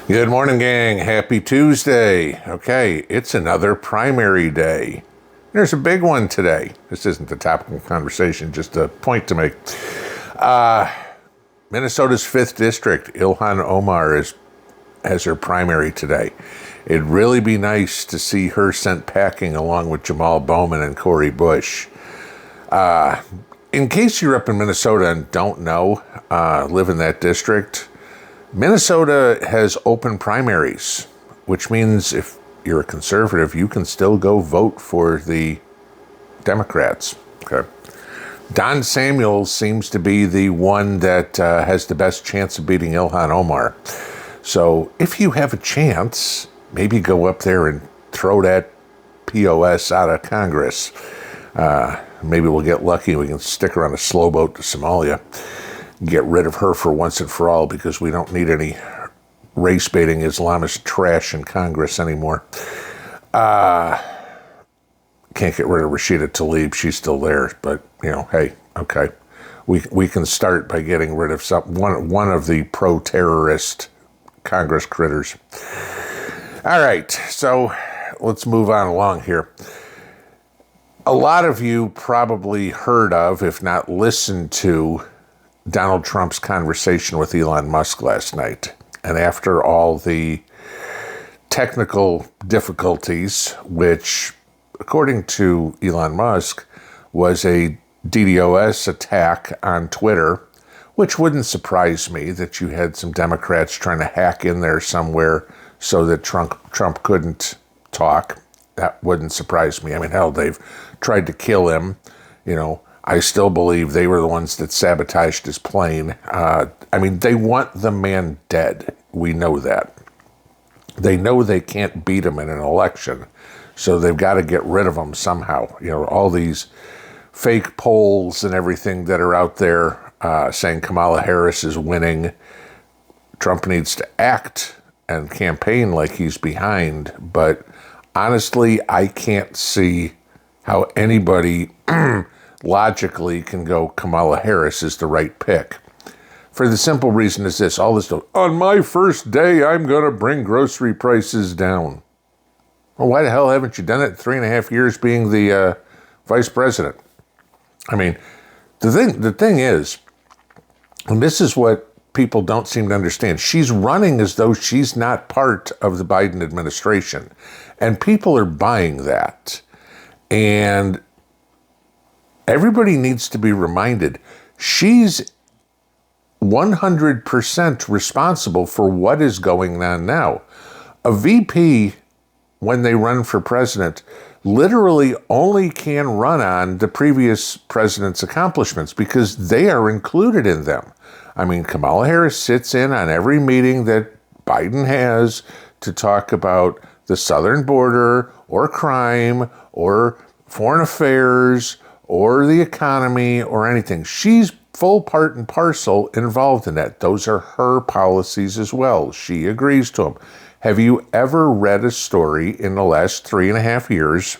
Good morning, gang. Happy Tuesday. Okay, it's another primary day. There's a big one today. This isn't the topic of conversation, just a point to make. Minnesota's 5th District, Ilhan Omar has her primary today. It'd really be nice to see her sent packing along with Jamal Bowman and Cori Bush. In case you're up in Minnesota and don't know, live in that district, Minnesota has open primaries, which means if you're a conservative, you can still go vote for the Democrats. Okay. Don Samuels seems to be the one that has the best chance of beating Ilhan Omar. So if you have a chance, maybe go up there and throw that POS out of Congress. Maybe we'll get lucky and we can stick her on a slow boat to Somalia. Get rid of her for once and for all, because we don't need any race-baiting Islamist trash in Congress anymore. Can't get rid of Rashida Tlaib. She's still there, but, hey, okay. We can start by getting rid of one of the pro-terrorist Congress critters. All right, so let's move on along here. A lot of you probably heard of, if not listened to, Donald Trump's conversation with Elon Musk last night. And after all the technical difficulties, which, according to Elon Musk, was a DDoS attack on Twitter, which wouldn't surprise me that you had some Democrats trying to hack in there somewhere so that Trump couldn't talk. That wouldn't surprise me. I mean, hell, they've tried to kill him, I still believe they were the ones that sabotaged his plane. They want the man dead. We know that. They know they can't beat him in an election, so they've got to get rid of him somehow. All these fake polls and everything that are out there saying Kamala Harris is winning. Trump needs to act and campaign like he's behind, but honestly, I can't see how anybody logically can go Kamala Harris is the right pick. For the simple reason is this, on my first day, I'm going to bring grocery prices down. Well, why the hell haven't you done it in 3.5 years being the vice president? The thing is, and this is what people don't seem to understand, she's running as though she's not part of the Biden administration. And people are buying that. And everybody needs to be reminded, she's 100% responsible for what is going on now. A VP, when they run for president, literally only can run on the previous president's accomplishments because they are included in them. Kamala Harris sits in on every meeting that Biden has to talk about the southern border or crime or foreign affairs or the economy or anything. She's full part and parcel involved in that. Those are her policies as well. She agrees to them. Have you ever read a story in the last 3.5 years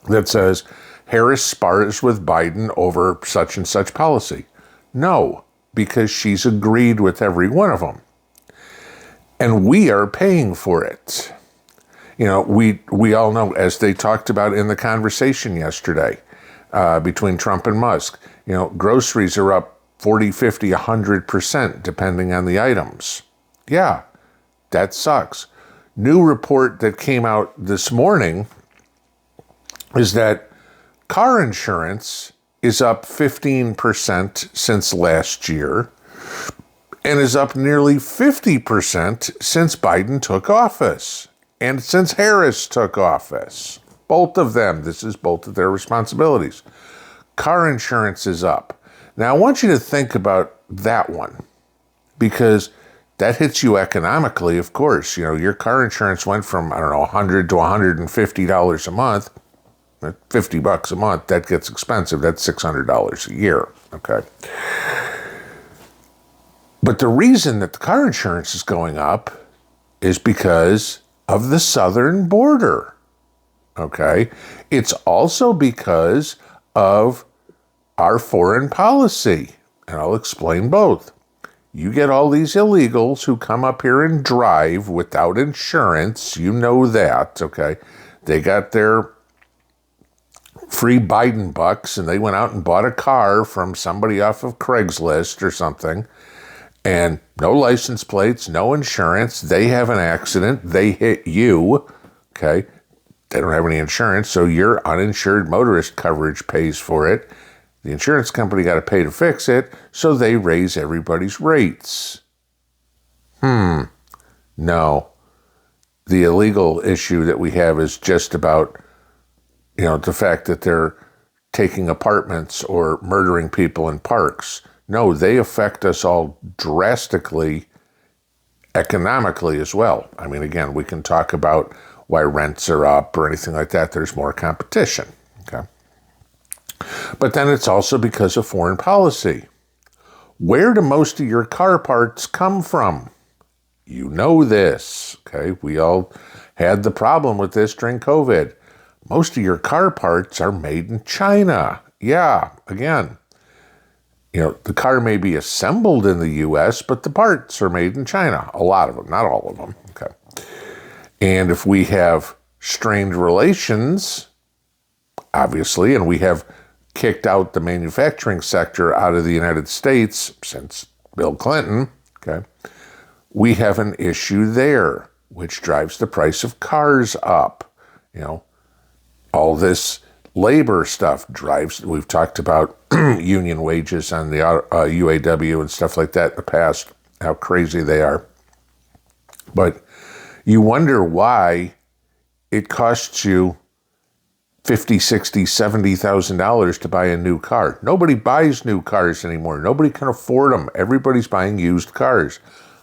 that says Harris spars with Biden over such and such policy? No, because she's agreed with every one of them. And we are paying for it. We all know, as they talked about in the conversation yesterday, between Trump and Musk, groceries are up 40, 50, 100% depending on the items. Yeah, that sucks. New report that came out this morning is that car insurance is up 15% since last year and is up nearly 50% since Biden took office and since Harris took office. Both of them. This is both of their responsibilities. Car insurance is up. Now, I want you to think about that one because that hits you economically, of course. Your car insurance went from, $100 to $150 a month. $50 a month, that gets expensive. That's $600 a year, okay? But the reason that the car insurance is going up is because of the southern border. Okay? It's also because of our foreign policy, and I'll explain both. you get all these illegals who come up here and drive without insurance. You know that, okay? They got their free Biden bucks and they went out and bought a car from somebody off of Craigslist or something. And no license plates, no insurance. They have an accident. They hit you, okay? They don't have any insurance, so your uninsured motorist coverage pays for it. The insurance company got to pay to fix it, so they raise everybody's rates. No. The illegal issue that we have is just about, the fact that they're taking apartments or murdering people in parks. No, they affect us all drastically economically as well. I mean, again, we can talk about why rents are up or anything like that. There's more competition, okay? But then it's also because of foreign policy. Where do most of your car parts come from? You know this, okay? We all had the problem with this during COVID. Most of your car parts are made in China. Yeah, again, the car may be assembled in the U.S., but the parts are made in China. A lot of them, not all of them, okay? And if we have strained relations, obviously, and we have kicked out the manufacturing sector out of the United States since Bill Clinton, okay, we have an issue there, which drives the price of cars up. All this labor stuff we've talked about union wages on the UAW and stuff like that in the past, how crazy they are. But you wonder why it costs you $50,000, $60,000, $70,000 to buy a new car. Nobody buys new cars anymore. Nobody can afford them. Everybody's buying used cars.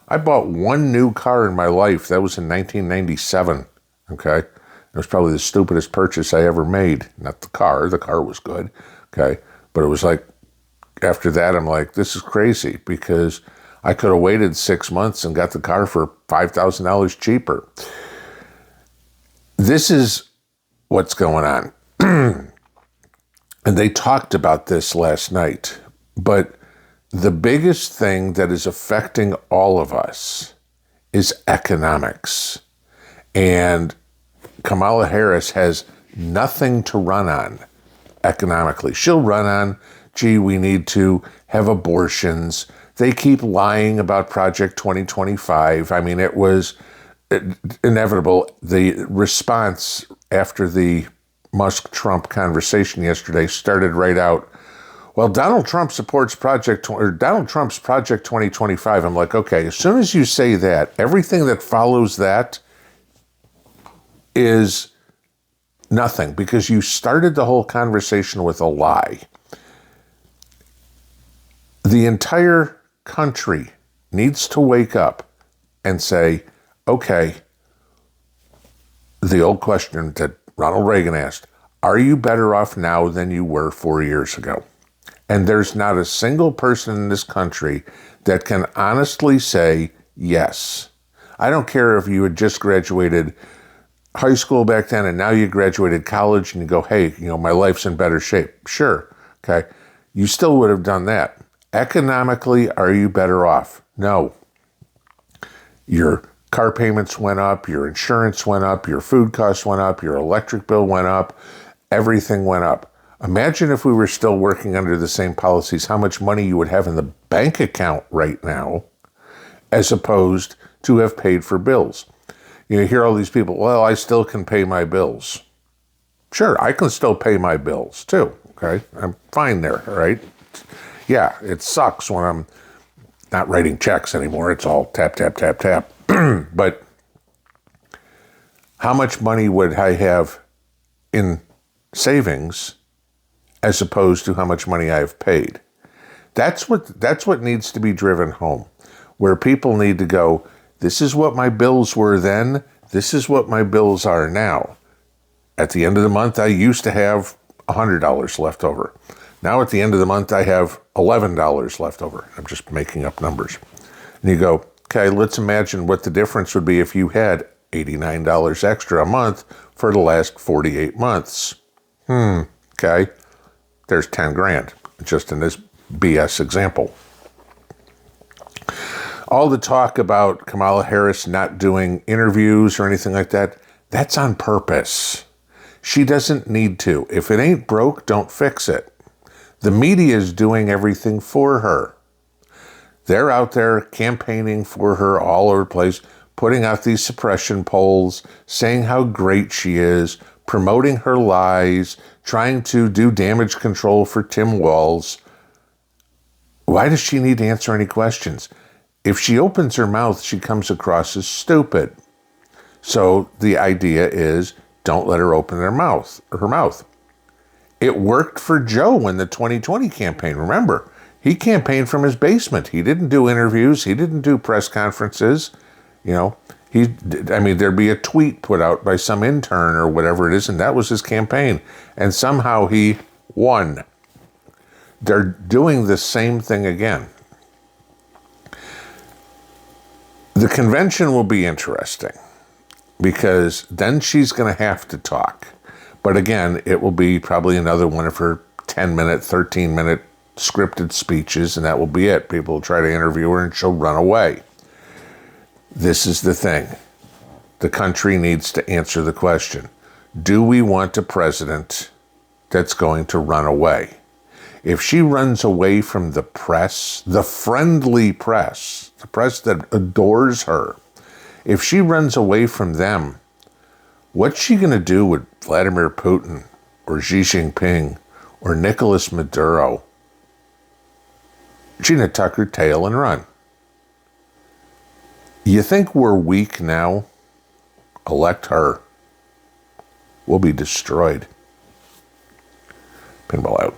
I bought one new car in my life. That was in 1997, okay? It was probably the stupidest purchase I ever made. Not the car. The car was good, okay? But it was like, after that, I'm like, this is crazy because I could have waited 6 months and got the car for $5,000 cheaper. This is what's going on. And they talked about this last night. But the biggest thing that is affecting all of us is economics. And Kamala Harris has nothing to run on economically. She'll run on, gee, we need to have abortions. They keep lying about Project 2025. I mean, it was inevitable. The response after the Musk-Trump conversation yesterday started right out, well, Donald Trump supports Donald Trump's Project 2025. I'm like, okay, as soon as you say that, everything that follows that is nothing, because you started the whole conversation with a lie. The entire country needs to wake up and say, okay, the old question that Ronald Reagan asked, are you better off now than you were 4 years ago? And there's not a single person in this country that can honestly say yes. I don't care if you had just graduated high school back then and now you graduated college and you go, hey, my life's in better shape. Sure, okay. You still would have done that. Economically, are you better off? No. Your car payments went up, your insurance went up, your food costs went up, your electric bill went up, everything went up. Imagine if we were still working under the same policies, how much money you would have in the bank account right now, as opposed to have paid for bills. You hear all these people, well, I still can pay my bills. Sure, I can still pay my bills too, okay? I'm fine there, all right? Yeah, it sucks when I'm not writing checks anymore. It's all tap, tap, tap, tap. But how much money would I have in savings as opposed to how much money I've paid? That's what needs to be driven home, where people need to go, this is what my bills were then, this is what my bills are now. At the end of the month, I used to have $100 left over. Now at the end of the month, I have $11 left over. I'm just making up numbers. And you go, okay, let's imagine what the difference would be if you had $89 extra a month for the last 48 months. Okay, there's 10 grand just in this BS example. all the talk about Kamala Harris not doing interviews or anything like that, that's on purpose. She doesn't need to. If it ain't broke, don't fix it. The media is doing everything for her. They're out there campaigning for her all over the place, putting out these suppression polls, saying how great she is, promoting her lies, trying to do damage control for Tim Walz. Why does she need to answer any questions? If she opens her mouth, she comes across as stupid. So the idea is, don't let her open her mouth. It worked for Joe in the 2020 campaign. Remember, he campaigned from his basement. He didn't do interviews. He didn't do press conferences. There'd be a tweet put out by some intern or whatever it is, and that was his campaign. And somehow he won. They're doing the same thing again. The convention will be interesting because then she's going to have to talk. But again, it will be probably another one of her 10-minute, 13-minute scripted speeches, and that will be it. People will try to interview her and she'll run away. This is the thing. The country needs to answer the question. Do we want a president that's going to run away? If she runs away from the press, the friendly press, the press that adores her, if she runs away from them, what's she going to do with Vladimir Putin or Xi Jinping or Nicolas Maduro? She's going to tuck her tail and run. You think we're weak now? Elect her. We'll be destroyed. Pinball out.